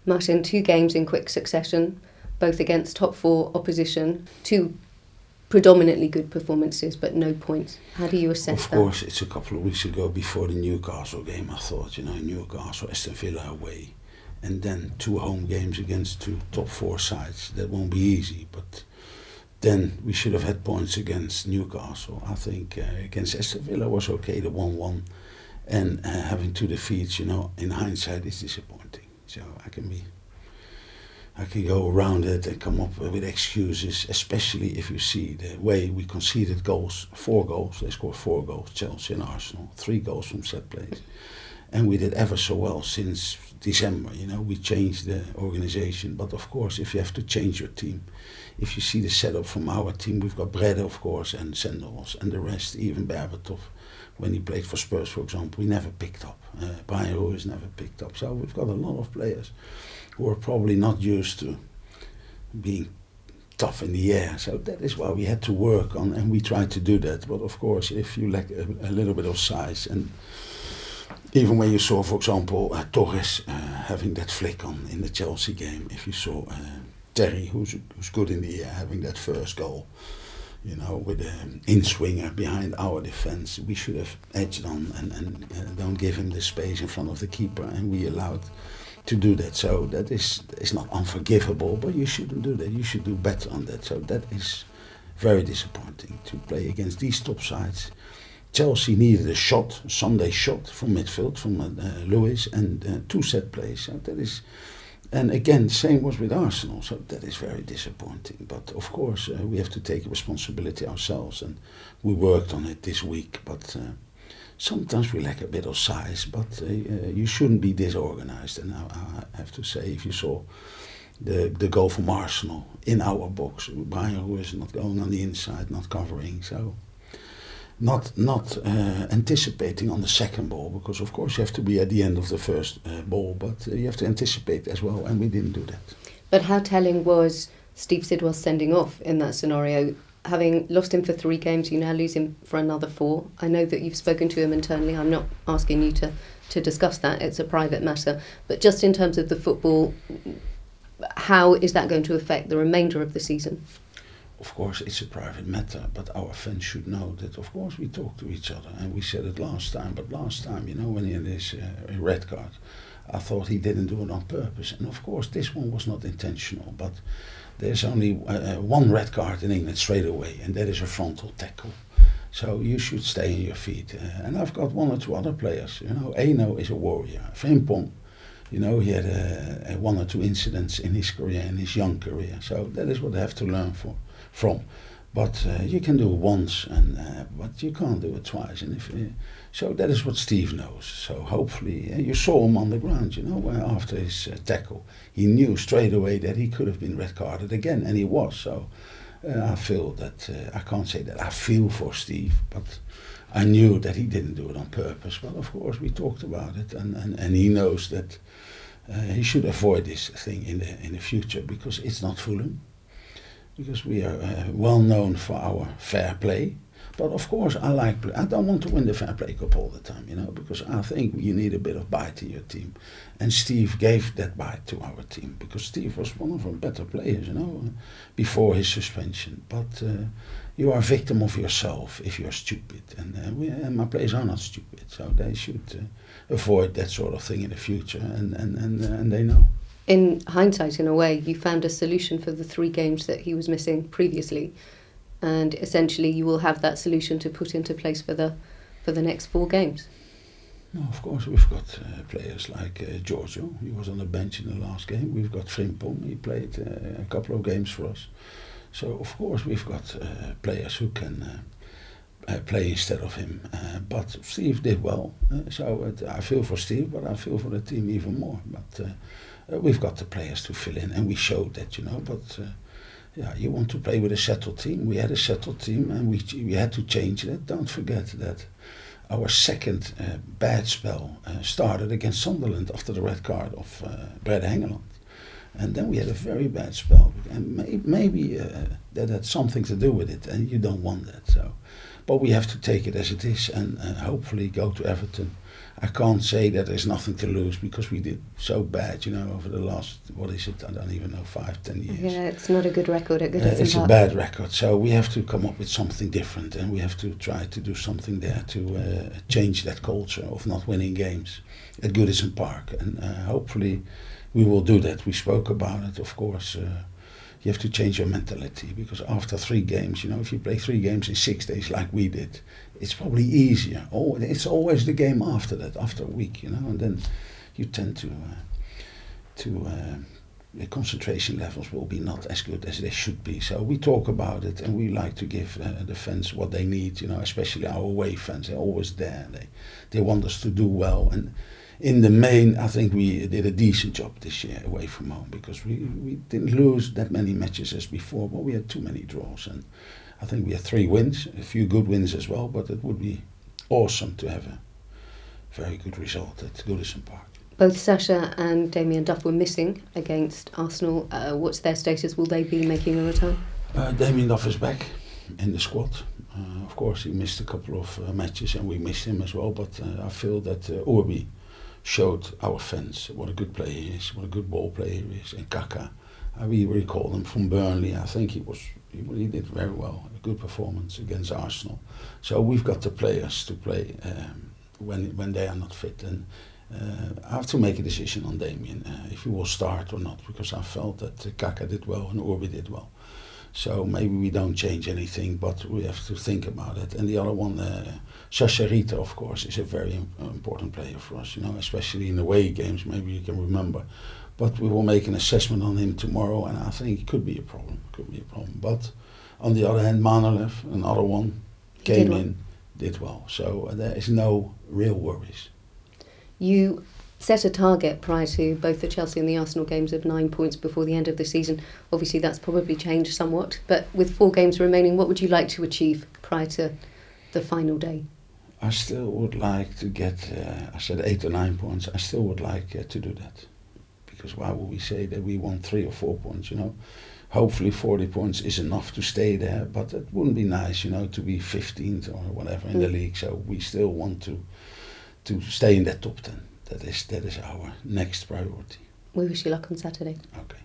Martin, 2 games in quick succession, both against top 4 opposition, 2 predominantly good performances, but no points. How do you assess that? Of course, it's a couple of weeks ago before the Newcastle game. I thought, Newcastle, Aston Villa away, and then 2 home games against 2 top 4 sides. That won't be easy, but then we should have had points against Newcastle. I think against Aston Villa was okay, the 1-1, and having 2 defeats, in hindsight, it's disappointing. So I can go around it and come up with excuses, especially if you see the way we conceded goals, 4 goals, they scored 4 goals, Chelsea and Arsenal, 3 goals from set plays. And we did ever so well since December, we changed the organisation. But of course, if you have to change your team, if you see the setup from our team, we've got Brede, of course, and Senderos, and the rest, even Berbatov, when he played for Spurs, for example, we never picked up. Brian Ruiz never picked up. So we've got a lot of players who are probably not used to being tough in the air. So that is why we had to work on, and we tried to do that. But of course, if you lack a little bit of size, and even when you saw, for example, Torres having that flick on in the Chelsea game, if you saw Terry, who's good in the air, having that first goal, with an in-swinger behind our defence, we should have edged on and don't give him the space in front of the keeper, and we allowed to do that. So that is not unforgivable, but you shouldn't do that. You should do better on that. So that is very disappointing to play against these top sides. Chelsea needed a Sunday shot from midfield, from Lewis, and 2 set plays. So that is, and again, same was with Arsenal. So that is very disappointing. But of course, we have to take responsibility ourselves, and we worked on it this week. But sometimes we lack a bit of size, but you shouldn't be disorganized. And I have to say, if you saw the goal from Arsenal in our box, Brian Ruiz not going on the inside, not covering, so not anticipating on the second ball, because of course you have to be at the end of the first ball, but you have to anticipate as well, and we didn't do that. But how telling was Steve Sidwell's sending off in that scenario? Having lost him for 3 games, you now lose him for another 4. I know that you've spoken to him internally. I'm not asking you to discuss that. It's a private matter. But just in terms of the football, how is that going to affect the remainder of the season? Of course, it's a private matter, but our fans should know that, of course, we talk to each other. And we said it last time, but last time, when he had his red card, I thought he didn't do it on purpose. And of course, this one was not intentional, but there's only 1 red card in England straight away, and that is a frontal tackle. So you should stay on your feet. And I've got 1 or 2 other players. Eno is a warrior. Frimpong, he had 1 or 2 incidents in his career, in his young career. So that is what I have to learn from. But you can do it once, but you can't do it twice. And so that is what Steve knows. So hopefully, you saw him on the ground, after his tackle. He knew straight away that he could have been red carded again, and he was. So I feel that, I can't say that I feel for Steve, but I knew that he didn't do it on purpose. But of course, we talked about it, and he knows that he should avoid this thing in the future, because it's not Fulham. Because we are well known for our fair play. But of course, I don't want to win the fair play cup all the time, because I think you need a bit of bite in your team. And Steve gave that bite to our team, because Steve was one of our better players, before his suspension. But you are a victim of yourself if you're stupid. And my players are not stupid, so they should avoid that sort of thing in the future, and they know. In hindsight, in a way, you found a solution for the 3 games that he was missing previously, and essentially you will have that solution to put into place for the next 4 games. No, of course, we've got players like Giorgio. He was on the bench in the last game. We've got Frimpong. He played a couple of games for us. So, of course, we've got players who can play instead of him. But Steve did well. So I feel for Steve, but I feel for the team even more. But we've got the players to fill in, and we showed that, But you want to play with a settled team. We had a settled team, and we had to change that. Don't forget that our second bad spell started against Sunderland after the red card of Brede Hengeland. And then we had a very bad spell, and maybe that had something to do with it, and you don't want that. So, but we have to take it as it is, and hopefully go to Everton. I can't say that there's nothing to lose because we did so bad, over the last, what is it, I don't even know, 5-10 years. Yeah, it's not a good record at Goodison It's Park. a bad record, so we have to come up with something different, and we have to try to do something there to change that culture of not winning games at Goodison Park, and hopefully we will do that. We spoke about it, of course. You have to change your mentality, because after 3 games, if you play 3 games in 6 days like we did, it's probably easier. Oh, it's always the game after that, after a week, and then you tend to the concentration levels will be not as good as they should be. So we talk about it, and we like to give the fans what they need, especially our away fans. They're always there. They want us to do well, and in the main, I think we did a decent job this year away from home, because we didn't lose that many matches as before, but we had too many draws, and I think we had 3 wins, a few good wins as well, but it would be awesome to have a very good result at Goodison Park. Both Sasha and Damien Duff were missing against Arsenal. What's their status? Will they be making a return? Damien Duff is back in the squad. Of course, he missed a couple of matches, and we missed him as well, but I feel that Urbi showed our fans what a good player he is, what a good ball player he is, and Kaka. We recall him from Burnley. I think he did very well, a good performance against Arsenal. So we've got the players to play when they are not fit, and I have to make a decision on Damien if he will start or not, because I felt that Kaka did well and Urbi did well. So maybe we don't change anything, but we have to think about it. And the other one, Sasha Rita, of course, is a very important player for us, especially in away games, maybe you can remember. But we will make an assessment on him tomorrow, and I think it could be a problem. But on the other hand, Manolev, another one, came in, did well. So there is no real worries. You set a target prior to both the Chelsea and the Arsenal games of 9 points before the end of the season. Obviously that's probably changed somewhat, but with 4 games remaining, what would you like to achieve prior to the final day? I still would like to get, I said 8 or 9 points, I still would like to do that. Because why would we say that we want 3 or 4 points, Hopefully 40 points is enough to stay there, but it wouldn't be nice, to be 15th or whatever in the league. So we still want to stay in that top 10. That is our next priority. We wish you luck on Saturday. Okay.